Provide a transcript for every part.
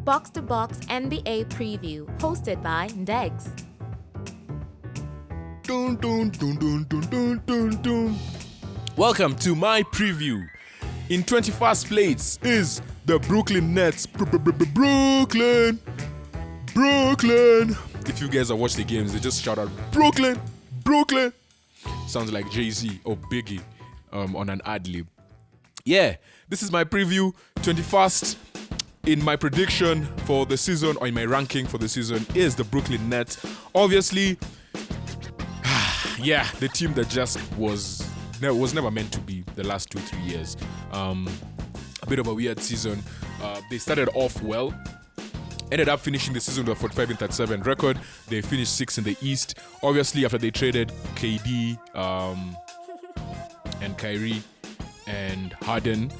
Box to Box NBA Preview, hosted by Ndegz. Dun, dun, dun, dun, dun, dun, dun, dun. Welcome to my preview. In 21st place is the Brooklyn Nets. Brooklyn. If you guys have watched the games, they just shout out Brooklyn. Sounds like Jay-Z or Biggie on an ad-lib. Yeah, this is my preview. 21st in my prediction for the season, or in my ranking for the season, is the Brooklyn Nets. Obviously, yeah, the team that just was never meant to be the last 2-3 years. A bit of a weird season. They started off well, ended up finishing the season with a 45-37 record. They finished 6th in the East. Obviously, after they traded KD and Kyrie and Harden,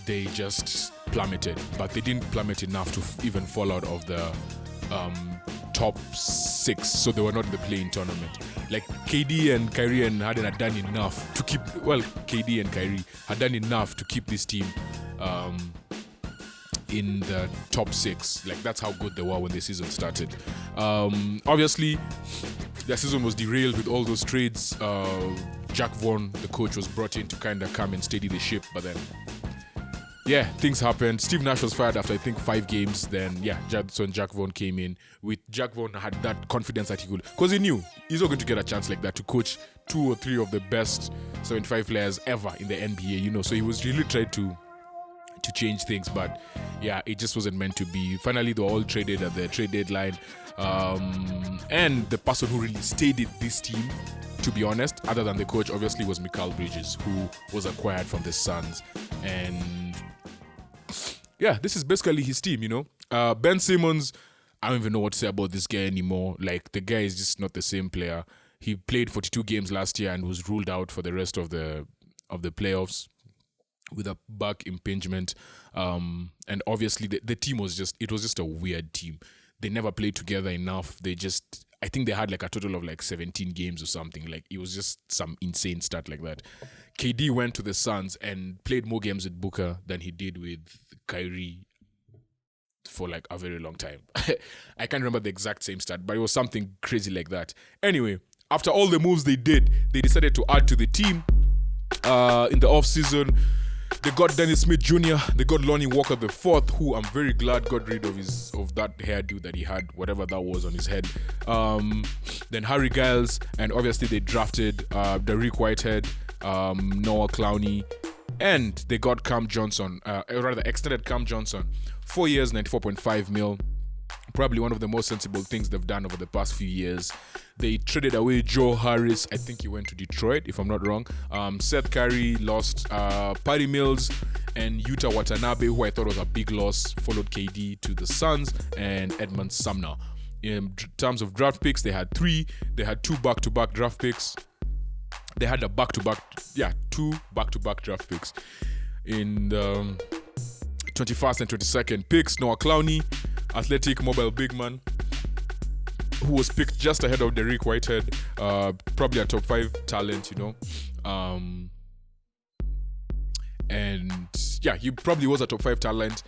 they just plummeted. But they didn't plummet enough to even fall out of the top 6, so they were not in the play-in tournament. Like KD and Kyrie and Harden had done enough to keep. Well, KD and Kyrie had done enough to keep this team in the top 6. Like, that's how good they were when the season started. Obviously, their season was derailed with all those trades. Jack Vaughn, the coach, was brought in to kind of come and steady the ship, but then, yeah, things happened. Steve Nash was fired after, I think, 5 games. Then, yeah, Jack Vaughn came in. With Jack Vaughn had that confidence that he could, because he knew he's not going to get a chance like that to coach 2 or 3 of the best 75 players ever in the NBA, you know. So he was really trying to change things, but yeah, it just wasn't meant to be. Finally, they were all traded at the trade deadline. And the person who really stayed in this team, to be honest, other than the coach, obviously, was Mikal Bridges, who was acquired from the Suns. And yeah, this is basically his team, you know. Ben Simmons, I don't even know what to say about this guy anymore. Like, the guy is just not the same player. He played 42 games last year and was ruled out for the rest of the playoffs with a back impingement. And obviously, the team was just a weird team. They never played together enough. I think they had like a total of like 17 games or something. Like, it was just some insane stat like that. KD went to the Suns and played more games with Booker than he did with Kyrie for like a very long time. I can't remember the exact same stat, but it was something crazy like that. Anyway, after all the moves they did, they decided to add to the team in the off-season. They got Dennis Smith Jr., they got Lonnie Walker IV, who I'm very glad got rid of that hairdo that he had, whatever that was on his head. Then Harry Giles, and obviously they drafted Derek Whitehead, Noah Clowney, and they got Cam Johnson, extended Cam Johnson, 4 years, 94.5 mil. Probably one of the most sensible things they've done over the past few years. They traded away Joe Harris. I think he went to Detroit, if I'm not wrong. Seth Curry lost Patty Mills, and Yuta Watanabe, who I thought was a big loss, followed KD to the Suns, and Edmund Sumner. In terms of draft picks, they had 3. They had 2 back-to-back draft picks. They had 2 back-to-back draft picks. In the 21st and 22nd picks, Noah Clowney, athletic mobile big man, who was picked just ahead of Derek Whitehead, probably a top 5 talent, you know. And yeah, he probably was a top 5 talent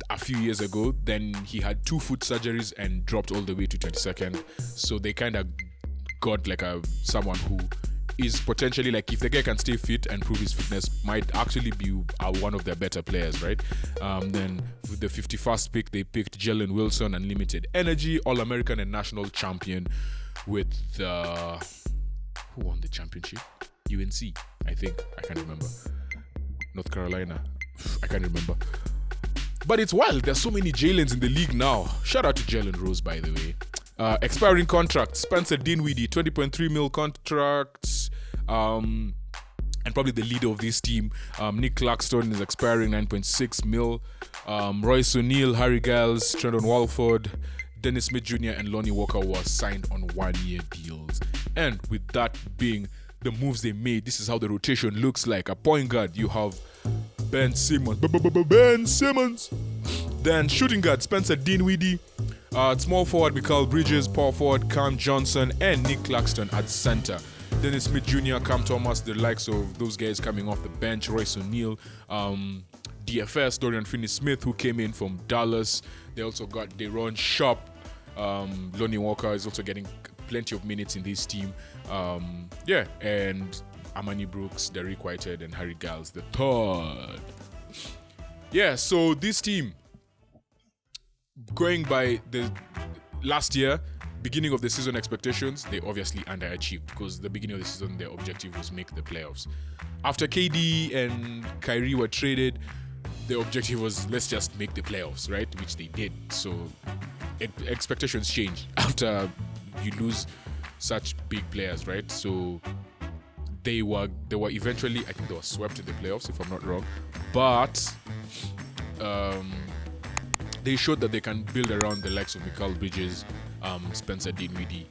a few years ago. Then he had 2 foot surgeries and dropped all the way to 22nd. So they kind of got like someone who is potentially, like, if the guy can stay fit and prove his fitness, might actually be one of their better players, right? Then with the 51st pick, they picked Jalen Wilson, unlimited energy, All-American and national champion with who won the championship? UNC, I think. I can't remember. North Carolina. I can't remember. But it's wild. There's so many Jalens in the league now. Shout out to Jalen Rose, by the way. Expiring contract, Spencer Dinwiddie, 20.3 mil contracts, and probably the leader of this team. Nick Claxton is expiring 9.6 mil. Royce O'Neal, Harry Giles, Trendon Walford, Dennis Smith Jr. and Lonnie Walker were signed on 1-year deals. And with that being the moves they made, this is how the rotation looks like. A point guard, you have Ben Simmons. Then shooting guard, Spencer Dinwiddie. Small forward, Mikal Bridges. Power forward, Cam Johnson and Nick Claxton at center. Dennis Smith Jr., Cam Thomas, the likes of those guys coming off the bench. Royce O'Neal, DFS, Dorian Finney-Smith, who came in from Dallas. They also got Deron Sharp. Lonnie Walker is also getting plenty of minutes in this team. And Amani Brooks, Derek Whitehead, and Harry Giles the third. Yeah, so this team, going by the last year, beginning of the season expectations, they obviously underachieved because the beginning of the season, their objective was make the playoffs. After KD and Kyrie were traded, the objective was let's just make the playoffs, right? Which they did. So expectations change after you lose such big players, right? So they were eventually, I think they were swept in the playoffs, if I'm not wrong. But they showed that they can build around the likes of Mikal Bridges, Spencer Dinwiddie.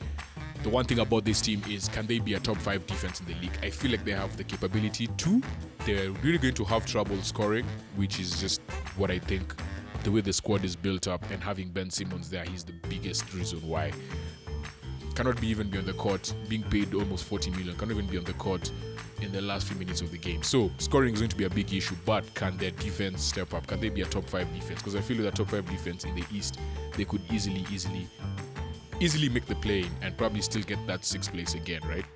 The one thing about this team is, can they be a top 5 defense in the league? I feel like they have the capability to. They're really going to have trouble scoring, which is just what I think. The way the squad is built up, and having Ben Simmons there, he's the biggest reason why. Cannot even be on the court, being paid almost 40 million, cannot even be on the court in the last few minutes of the game. So scoring is going to be a big issue, but can their defense step up? Can they be a top 5 defense? Because I feel like a top 5 defense in the East, they could easily make the play-in and probably still get that 6th place again, right?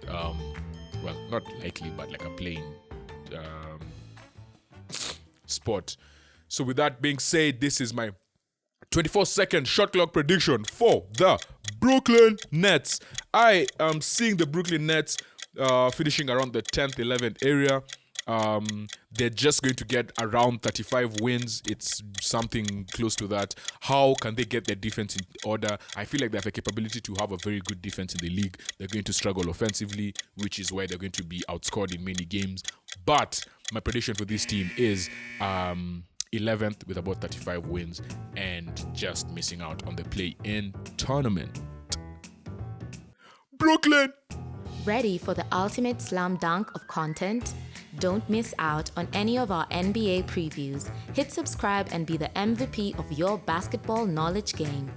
Well, not likely, but like a play-in spot. So with that being said, this is my 24-second shot clock prediction for the Brooklyn Nets. I am seeing the Brooklyn Nets finishing around the 10th, 11th area. They're just going to get around 35 wins. It's something close to that. How can they get their defense in order? I feel like they have the capability to have a very good defense in the league. They're going to struggle offensively, which is why they're going to be outscored in many games. But my prediction for this team is 11th with about 35 wins and just missing out on the play-in tournament. Brooklyn! Ready for the ultimate slam dunk of content? Don't miss out on any of our NBA previews. Hit subscribe and be the MVP of your basketball knowledge game.